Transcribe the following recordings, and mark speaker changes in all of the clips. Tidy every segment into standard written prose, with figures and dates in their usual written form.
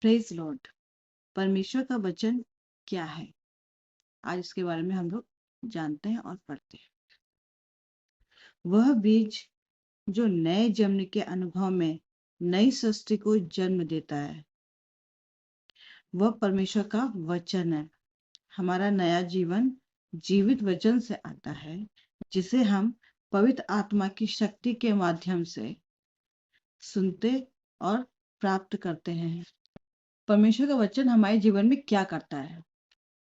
Speaker 1: Praise Lord. परमेश्वर का वचन क्या है, आज इसके बारे में हम लोग जानते हैं और पढ़ते हैं। वह बीज जो नए जन्म के अनुभव में नई सृष्टि को जन्म देता है, वह परमेश्वर का वचन है। हमारा नया जीवन जीवित वचन से आता है, जिसे हम पवित्र आत्मा की शक्ति के माध्यम से सुनते और प्राप्त करते हैं। परमेश्वर का वचन हमारे जीवन में क्या करता है?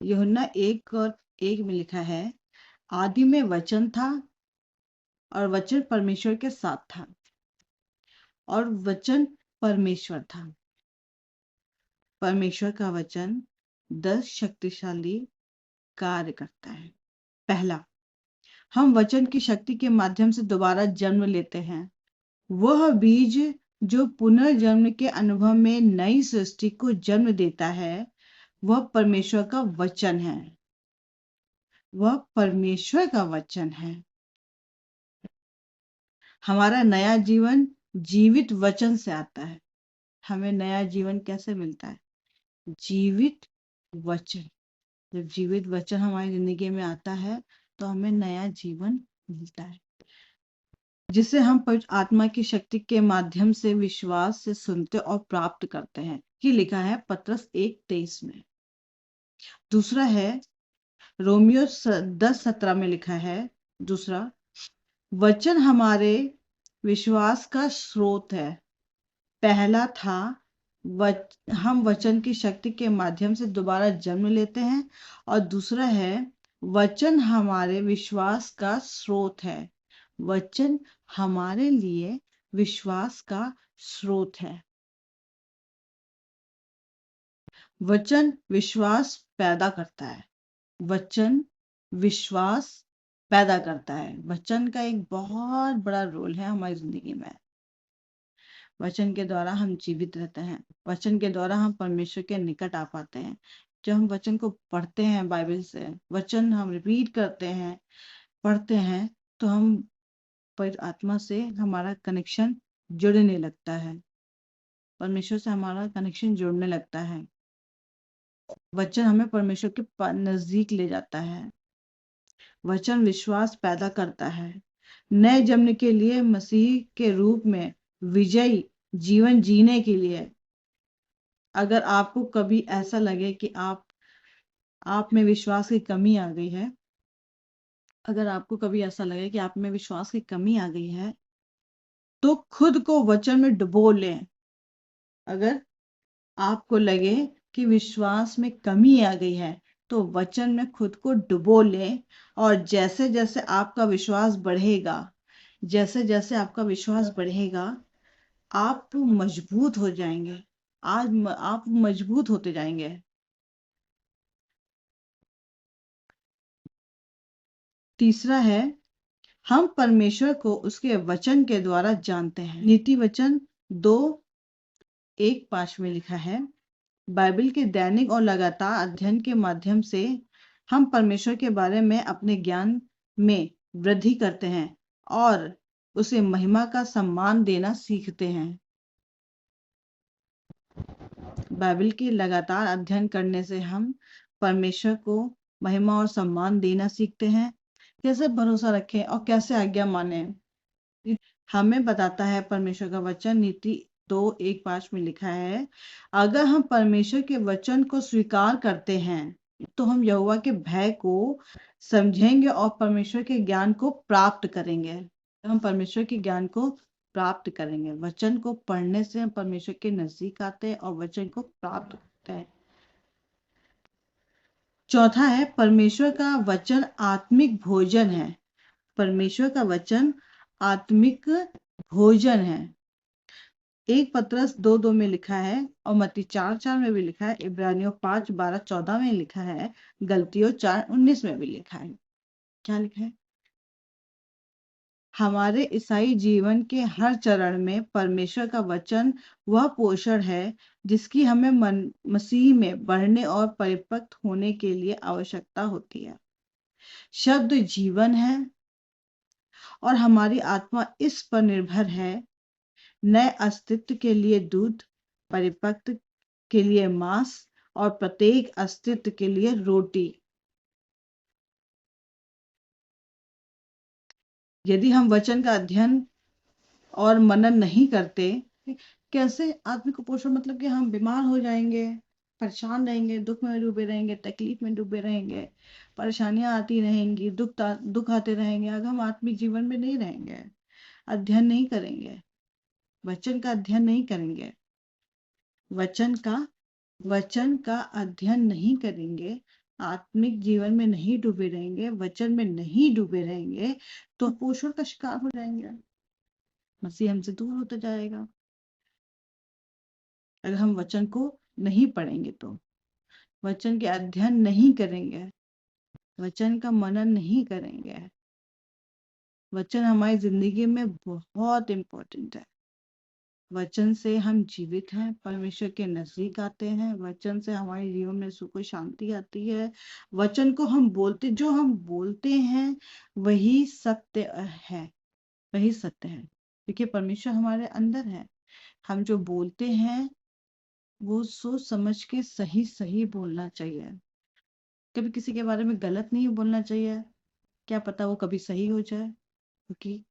Speaker 1: यूहन्ना 1:1 में लिखा है, आदि में वचन था और वचन परमेश्वर के साथ था और वचन परमेश्वर था। परमेश्वर का वचन 10 शक्तिशाली कार्य करता है। पहला, हम वचन की शक्ति के माध्यम से दोबारा जन्म लेते हैं। वह बीज जो पुनर्जन्म के अनुभव में नई सृष्टि को जन्म देता है, वह परमेश्वर का वचन है। वह परमेश्वर का वचन है। हमारा नया जीवन जीवित वचन से आता है। हमें नया जीवन कैसे मिलता है? जीवित वचन। जब जीवित वचन हमारी जिंदगी में आता है तो हमें नया जीवन मिलता है, जिसे हम पवित्र आत्मा की शक्ति के माध्यम से विश्वास से सुनते और प्राप्त करते हैं। ये लिखा है पत्रस 1:23 में। दूसरा है रोमियो 10:17 में लिखा है। दूसरा, वचन हमारे विश्वास का स्रोत है। पहला था हम वचन की शक्ति के माध्यम से दोबारा जन्म लेते हैं, और दूसरा है वचन हमारे विश्वास का स्रोत है। वचन हमारे लिए विश्वास का स्रोत है। वचन विश्वास पैदा करता है। वचन विश्वास पैदा करता है। वचन का एक बहुत बड़ा रोल है हमारी जिंदगी में। वचन के द्वारा हम जीवित रहते हैं। वचन के द्वारा हम परमेश्वर के निकट आ पाते हैं। जब हम वचन को पढ़ते हैं, बाइबल से वचन हम रीड करते हैं, पढ़ते हैं, तो हम पवित्र आत्मा से हमारा कनेक्शन जुड़ने लगता है। परमेश्वर से हमारा कनेक्शन जुड़ने लगता है। वचन हमें परमेश्वर के नजदीक ले जाता है। वचन विश्वास पैदा करता है। नए जन्म के लिए मसीह के रूप में विजयी जीवन जीने के लिए, अगर आपको कभी ऐसा लगे कि आप में विश्वास की कमी आ गई है, अगर आपको कभी ऐसा लगे कि आप में विश्वास की कमी आ गई है, तो खुद को वचन में डुबो लें। अगर आपको लगे कि विश्वास में कमी आ गई है, तो वचन में खुद को डुबो लें, और जैसे जैसे आपका विश्वास बढ़ेगा, जैसे जैसे आपका विश्वास बढ़ेगा, आप मजबूत हो जाएंगे। आप मजबूत होते जाएंगे। तीसरा है, हम परमेश्वर को उसके वचन के द्वारा जानते हैं। नीति वचन 2:1-5 में लिखा है, बाइबल के दैनिक और लगातार अध्ययन के माध्यम से हम परमेश्वर के बारे में अपने ज्ञान में वृद्धि करते हैं और उसे महिमा का सम्मान देना सीखते हैं। बाइबल के लगातार अध्ययन करने से हम परमेश्वर को महिमा और सम्मान देना सीखते हैं। कैसे भरोसा रखें और कैसे आज्ञा माने, हमें बताता है परमेश्वर का वचन। नीति 2:1-5 में लिखा है, अगर हम परमेश्वर के वचन को स्वीकार करते हैं तो हम यहोवा के भय को समझेंगे और परमेश्वर के ज्ञान को प्राप्त करेंगे। हम परमेश्वर के ज्ञान को प्राप्त करेंगे। वचन को पढ़ने से हम परमेश्वर के नजदीक आते हैं और वचन को प्राप्त करते हैं। चौथा है, परमेश्वर का वचन आत्मिक भोजन है। परमेश्वर का वचन आत्मिक भोजन है। 1 पतरस 2:2 में लिखा है, और मत्ती 4:4 में भी लिखा है, इब्रानियों 5:12-14 में लिखा है, गलतियों 4:19 में भी लिखा है। क्या लिखा है? हमारे ईसाई जीवन के हर चरण में परमेश्वर का वचन वह पोषण है जिसकी हमें मसीह में बढ़ने और परिपक्व होने के लिए आवश्यकता होती है। शब्द जीवन है और हमारी आत्मा इस पर निर्भर है। नए अस्तित्व के लिए दूध, परिपक्व के लिए मांस और प्रत्येक अस्तित्व के लिए रोटी। यदि हम वचन का अध्ययन और मनन नहीं करते, कैसे आत्मिक कुपोषण मतलब कि हम बीमार हो जाएंगे, परेशान रहेंगे, दुख में डूबे रहेंगे, तकलीफ में डूबे रहेंगे, परेशानियां आती रहेंगी, दुख आते रहेंगे अगर हम आत्मिक जीवन में नहीं रहेंगे, अध्ययन नहीं करेंगे, वचन का अध्ययन नहीं करेंगे, वचन का अध्ययन नहीं करेंगे, आत्मिक जीवन में नहीं डूबे रहेंगे, वचन में नहीं डूबे रहेंगे, तो पोषण का शिकार हो जाएंगे, मसीह हमसे दूर होता जाएगा। अगर हम वचन को नहीं पढ़ेंगे तो, वचन के अध्ययन नहीं करेंगे, वचन का मनन नहीं करेंगे, वचन हमारी जिंदगी में बहुत इंपॉर्टेंट है। वचन से हम जीवित हैं, परमेश्वर के नजदीक आते हैं, वचन से हमारे जीवन में सुख और शांति आती है। वचन को जो हम बोलते हैं वही सत्य है, वही सत्य है, क्योंकि परमेश्वर हमारे अंदर है। हम जो बोलते हैं वो सोच समझ के सही सही बोलना चाहिए, कभी किसी के बारे में गलत नहीं बोलना चाहिए, क्या पता वो कभी सही हो जाए, क्योंकि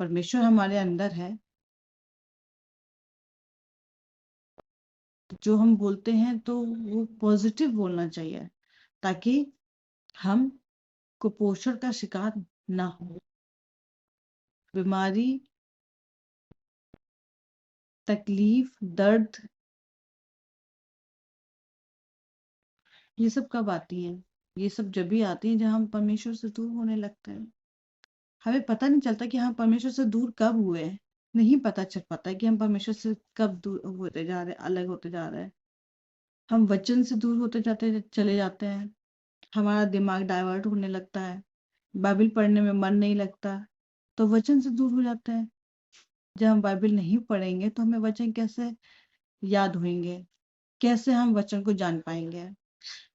Speaker 1: परमेश्वर हमारे अंदर है। तो जो हम बोलते हैं तो वो पॉजिटिव बोलना चाहिए, ताकि हम कुपोषण का शिकार ना हो, बीमारी, तकलीफ, दर्द, ये सब कब आती हैं? ये सब जब भी आती हैं जब हम परमेश्वर से दूर होने लगते हैं। हमें पता नहीं चलता कि हम परमेश्वर से दूर कब हुए हैं, नहीं पता चल पाता है कि हम परमेश्वर से कब दूर होते जा रहे हैं, अलग होते जा रहे हैं। हम वचन से दूर होते चले जाते हैं, हमारा दिमाग डाइवर्ट होने लगता है, बाइबल पढ़ने में मन नहीं लगता, तो वचन से दूर हो जाते हैं। जब हम बाइबल नहीं पढ़ेंगे तो हमें वचन कैसे याद होंगे, कैसे हम वचन को जान पाएंगे?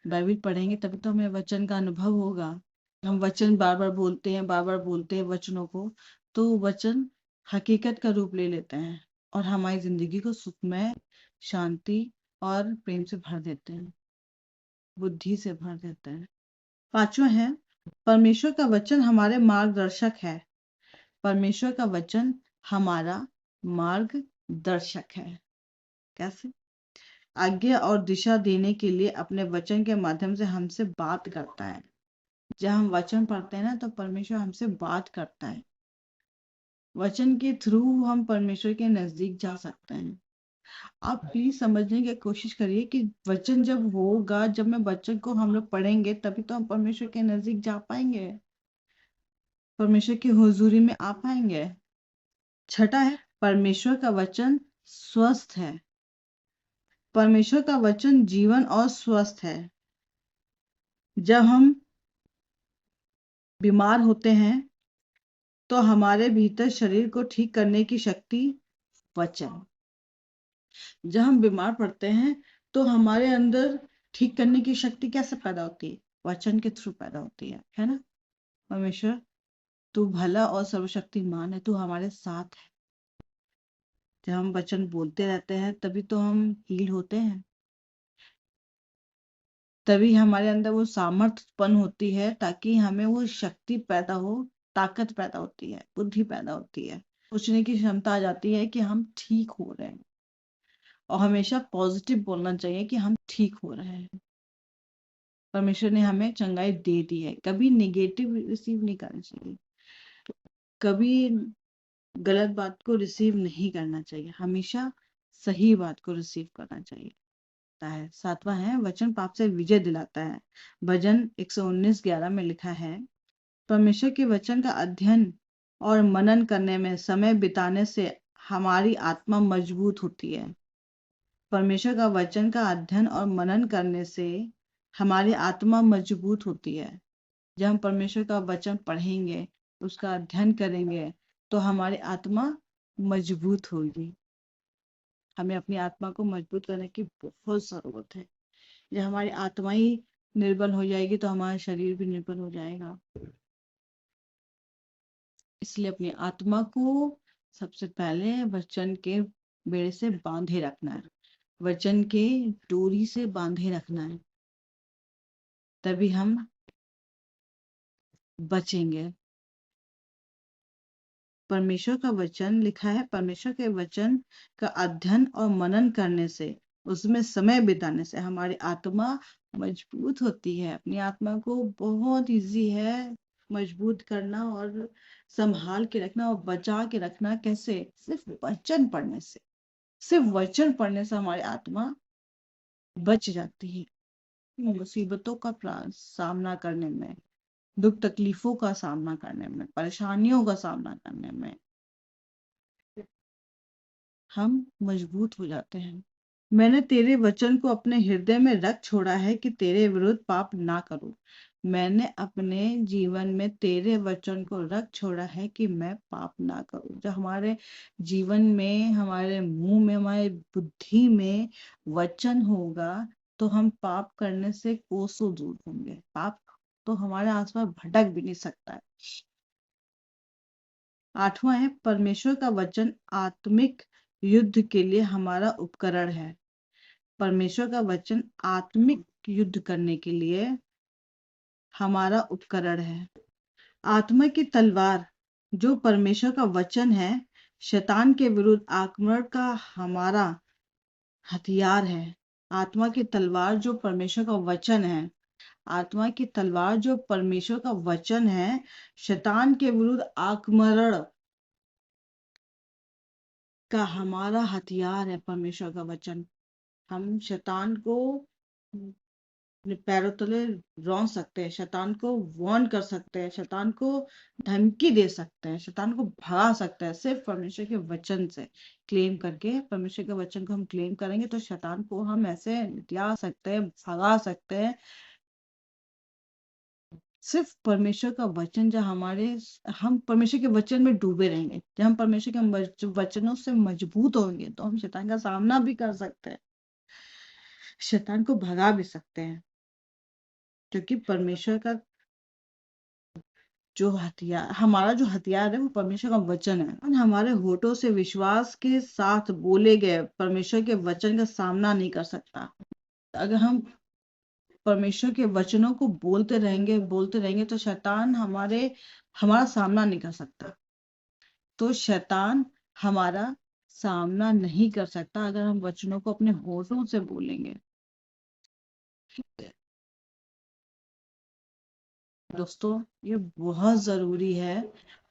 Speaker 1: बाइबल पढ़ेंगे तभी तो हमें वचन का अनुभव होगा। हम वचन बार बार बोलते हैं, बार बार बोलते हैं वचनों को, तो वचन हकीकत का रूप ले लेते हैं और हमारी जिंदगी को सुखमय, शांति और प्रेम से भर देते हैं, बुद्धि से भर देते हैं। पांचवा है, परमेश्वर का वचन हमारे मार्गदर्शक है। परमेश्वर का वचन हमारा मार्गदर्शक है। कैसे? आज्ञा और दिशा देने के लिए अपने वचन के माध्यम से हमसे बात करता है। जब हम वचन पढ़ते हैं ना तो परमेश्वर हमसे बात करता है। वचन के थ्रू हम परमेश्वर के नजदीक जा सकते हैं। आप प्लीज समझने की कोशिश करिए कि वचन जब होगा, जब मैं वचन को हम लोग पढ़ेंगे तभी तो हम परमेश्वर के नजदीक जा पाएंगे, परमेश्वर की हुजूरी में आ पाएंगे। छठा है, परमेश्वर का वचन स्वस्थ है। परमेश्वर का वचन जीवन और स्वस्थ है। जब हम बीमार होते हैं तो हमारे भीतर शरीर को ठीक करने की शक्ति वचन। जब हम बीमार पड़ते हैं तो हमारे अंदर ठीक करने की शक्ति कैसे पैदा होती है? वचन के थ्रू पैदा होती है ना? परमेश्वर तू भला और सर्वशक्तिमान है, तू हमारे साथ है। जब हम वचन बोलते रहते हैं तभी तो हम हील होते हैं, तभी हमारे अंदर वो सामर्थ्य उत्पन्न होती है, ताकि हमें वो शक्ति पैदा हो, ताकत पैदा होती है, बुद्धि पैदा होती है, सोचने की क्षमता आ जाती है कि हम ठीक हो रहे हैं। और हमेशा पॉजिटिव बोलना चाहिए कि हम ठीक हो रहे हैं। परमेश्वर ने हमें चंगाई दे दी है, कभी नेगेटिव रिसीव नहीं करना चाहिए, कभी गलत बात को रिसीव नहीं करना चाहिए, हमेशा सही बात को रिसीव करना चाहिए। है सातवां है, वचन पाप से विजय दिलाता है। भजन 119:11 में लिखा है, परमेश्वर के वचन का अध्ययन और मनन करने में समय बिताने से हमारी आत्मा मजबूत होती है। परमेश्वर का वचन का अध्ययन और मनन करने से हमारी आत्मा मजबूत होती है। जब हम परमेश्वर का वचन पढ़ेंगे, उसका अध्ययन करेंगे, तो हमारी आत्मा मजबूत होगी। हमें अपनी आत्मा को मजबूत करने की बहुत जरूरत है। जब हमारी आत्मा ही निर्बल हो जाएगी तो हमारा शरीर भी निर्बल हो जाएगा। इसलिए अपनी आत्मा को सबसे पहले वचन के बेड़े से बांधे रखना है। वचन के डोरी से बांधे रखना है, तभी हम बचेंगे। परमेश्वर का वचन लिखा है, परमेश्वर के वचन का अध्ययन और मनन करने से, उसमें समय बिताने से हमारी आत्मा मजबूत होती है। अपनी आत्मा को बहुत इजी है मजबूत करना और संभाल के रखना और बचा के रखना। कैसे? सिर्फ वचन पढ़ने से। सिर्फ वचन पढ़ने से हमारी आत्मा बच जाती है मुसीबतों का सामना करने में, दुख तकलीफों का सामना करने में, परेशानियों का सामना करने में हम मजबूत हो जाते हैं। मैंने तेरे वचन को अपने हृदय में रख छोड़ा है कि तेरे विरुद्ध पाप ना करूं। मैंने अपने जीवन में तेरे वचन को रख छोड़ा है कि मैं पाप ना करूं। जब हमारे जीवन में, हमारे मुंह में, हमारे बुद्धि में वचन होगा तो हम पाप करने से कोसों दूर होंगे। पाप तो हमारे आसपास भटक भी नहीं सकता है। 8वां है, परमेश्वर का वचन आत्मिक युद्ध के लिए हमारा उपकरण है। परमेश्वर का वचन आत्मिक युद्ध करने के लिए हमारा उपकरण है। आत्मा की तलवार जो परमेश्वर का वचन है, शैतान के विरुद्ध आक्रमण का हमारा हथियार है। आत्मा की तलवार जो परमेश्वर का वचन है, आत्मा की तलवार जो परमेश्वर का वचन है, शैतान के विरुद्ध आक्रमण का हमारा हथियार है। परमेश्वर का वचन हम शैतान को अपने पैरों तले रौंद सकते हैं, शैतान को वार्न कर सकते हैं, शैतान को धमकी दे सकते हैं, शैतान को भगा सकते हैं। सिर्फ परमेश्वर के वचन से क्लेम करके, परमेश्वर के वचन को हम क्लेम करेंगे तो शैतान को हम ऐसे निपटा सकते हैं, भगा सकते हैं। सिर्फ परमेश्वर का वचन जब हम परमेश्वर के वचन में डूबे रहेंगे, जब हम परमेश्वर के वचनों से मजबूत होंगे तो हम शैतान का सामना भी कर सकते हैं, शैतान को भगा भी सकते हैं। क्योंकि परमेश्वर का हमारा जो हथियार है वो परमेश्वर का वचन है। और हमारे होठों से विश्वास के साथ बोले गए परमेश्वर के वचन का सामना नहीं कर सकता। अगर हम परमेश्वर के वचनों को बोलते रहेंगे तो शैतान हमारा सामना नहीं कर सकता। तो शैतान हमारा सामना नहीं कर सकता अगर हम वचनों को अपने होठों से बोलेंगे। दोस्तों, ये बहुत जरूरी है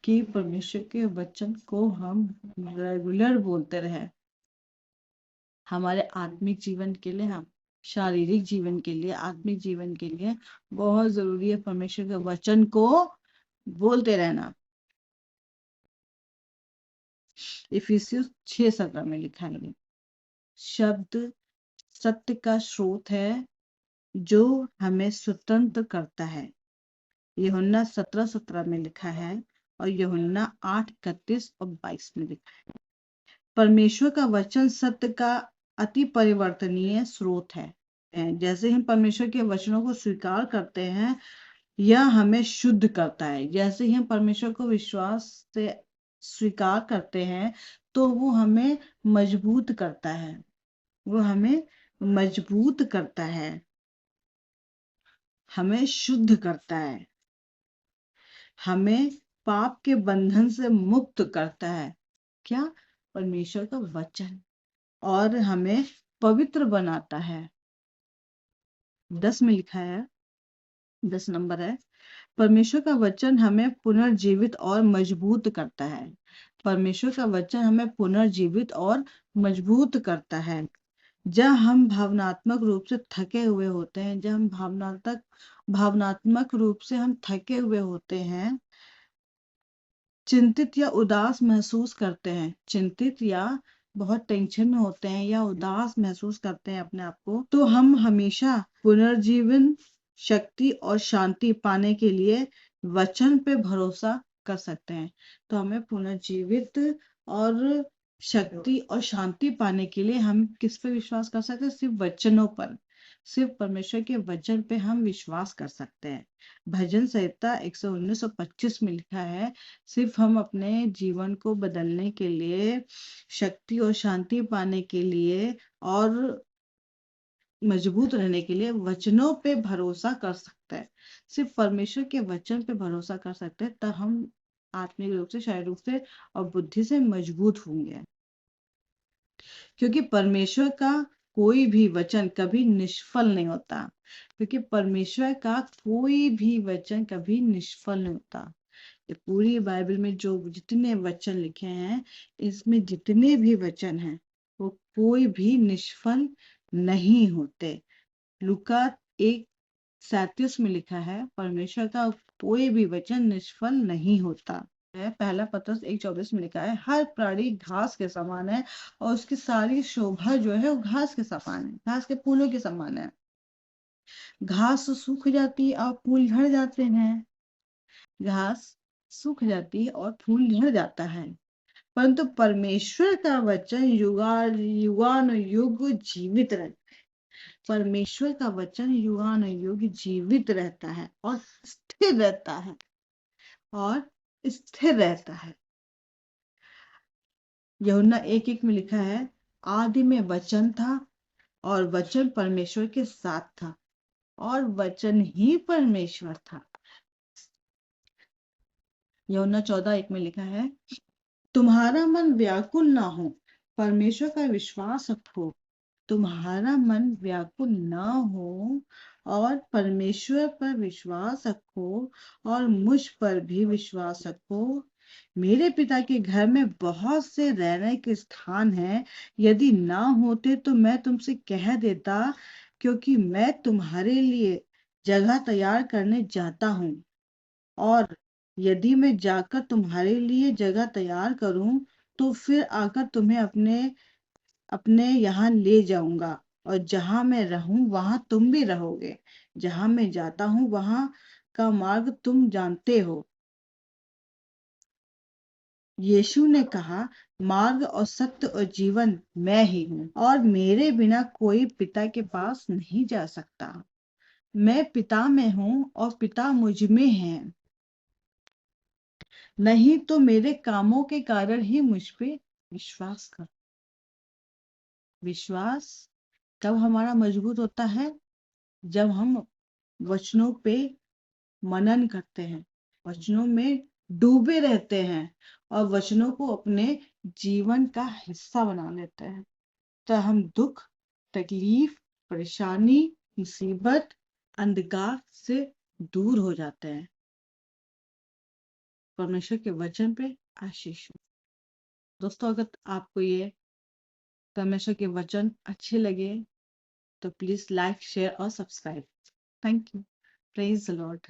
Speaker 1: कि परमेश्वर के वचन को हम रेगुलर बोलते रहे। हमारे आत्मिक जीवन के लिए, हम शारीरिक जीवन के लिए, आत्मिक जीवन के लिए बहुत जरूरी है परमेश्वर के वचन को बोलते रहना। इफिसियंस 6:17 में लिखा है, शब्द सत्य का स्रोत है जो हमें स्वतंत्र करता है। यूहन्ना 17:17 में लिखा है और यूहन्ना 8:31 और 22 में लिखा है। परमेश्वर का वचन सत्य का अति परिवर्तनीय स्रोत है। जैसे ही हम परमेश्वर के वचनों को स्वीकार करते हैं, यह हमें शुद्ध करता है। जैसे ही हम परमेश्वर को विश्वास से स्वीकार करते हैं तो वो हमें मजबूत करता है, वो हमें मजबूत करता है, हमें शुद्ध करता है, हमें पाप के बंधन से मुक्त करता है। क्या? परमेश्वर का वचन। और हमें पवित्र बनाता है। 10 में लिखा है, 10 नंबर है, परमेश्वर का वचन हमें पुनर्जीवित और मजबूत करता है। परमेश्वर का वचन हमें पुनर्जीवित और मजबूत करता है। जब हम भावनात्मक रूप से थके हुए होते हैं, जब हम भावनात्मक रूप से हम थके हुए होते हैं, चिंतित या उदास महसूस करते हैं, चिंतित या बहुत टेंशन में होते हैं या उदास महसूस करते हैं अपने आप को, तो हम हमेशा पुनर्जीवन, शक्ति और शांति पाने के लिए वचन पे भरोसा कर सकते हैं। तो हमें पुनर्जीवित और शक्ति और शांति पाने के लिए हम किस पे विश्वास कर सकते हैं? सिर्फ वचनों पर, सिर्फ परमेश्वर के वचन पे हम विश्वास कर सकते हैं। भजन संहिता 119 और 25 में लिखा है, सिर्फ हम अपने जीवन को बदलने के लिए, शक्ति और शांति पाने के लिए और मजबूत रहने के लिए वचनों पे भरोसा कर सकता है। सिर्फ परमेश्वर के वचन पे भरोसा कर सकते हैं, तब हम आत्मिक रूप से, शारीरिक रूप से और बुद्धि से मजबूत होंगे। क्योंकि परमेश्वर का कोई भी वचन कभी निष्फल नहीं होता। क्योंकि परमेश्वर का कोई भी वचन कभी निष्फल नहीं होता। ये पूरी बाइबल में जो जितने वचन लिखे हैं, इसमें जितने भी वचन हैं, वो कोई भी निष्फल नहीं होते। लूका 1:37 में लिखा है, परमेश्वर का कोई भी वचन निष्फल नहीं होता है। पहला पत्रस 1:24 में लिखा है, हर प्राणी घास के समान है और उसकी सारी शोभा जो है वो घास के समान है, घास के फूलों के समान है। घास सूख जाती है और फूल झड़ जाते हैं। घास सूख जाती है और फूल झड़ जाता है, परंतु परमेश्वर का वचन युगानुयुग जीवित रहता है। परमेश्वर का वचन युगानुयुग जीवित रहता है और स्थिर रहता है, और स्थिर रहता है। यूहन्ना 1:1 में लिखा है, आदि में वचन था और वचन परमेश्वर के साथ था और वचन ही परमेश्वर था। यूहन्ना 14:1 में लिखा है, तुम्हारा मन व्याकुल ना हो, परमेश्वर का विश्वास रखो। तुम्हारा मन व्याकुल ना हो और परमेश्वर पर विश्वास रखो और मुझ पर भी विश्वास रखो। मेरे पिता के घर में बहुत से रहने के स्थान हैं। यदि ना होते तो मैं तुमसे कह देता, क्योंकि मैं तुम्हारे लिए जगह तैयार करने जाता हूँ। और यदि मैं जाकर तुम्हारे लिए जगह तैयार करूं, तो फिर आकर तुम्हें अपने अपने यहाँ ले जाऊंगा, और जहां मैं रहूं वहां तुम भी रहोगे। जहां मैं जाता हूं वहां का मार्ग तुम जानते हो। यीशु ने कहा, मार्ग और सत्य और जीवन मैं ही हूँ, और मेरे बिना कोई पिता के पास नहीं जा सकता। मैं पिता में हूँ और पिता मुझ में है। नहीं तो मेरे कामों के कारण ही मुझ पे विश्वास कर। विश्वास कब हमारा मजबूत होता है? जब हम वचनों पे मनन करते हैं, वचनों में डूबे रहते हैं और वचनों को अपने जीवन का हिस्सा बना लेते हैं, तो हम दुख, तकलीफ, परेशानी, मुसीबत, अंधकार से दूर हो जाते हैं। परमेश्वर के वचन पे आशीष हो। दोस्तों, अगर आपको ये परमेश्वर के वचन अच्छे लगे तो प्लीज लाइक, शेयर और subscribe. Thank you. Praise the Lord.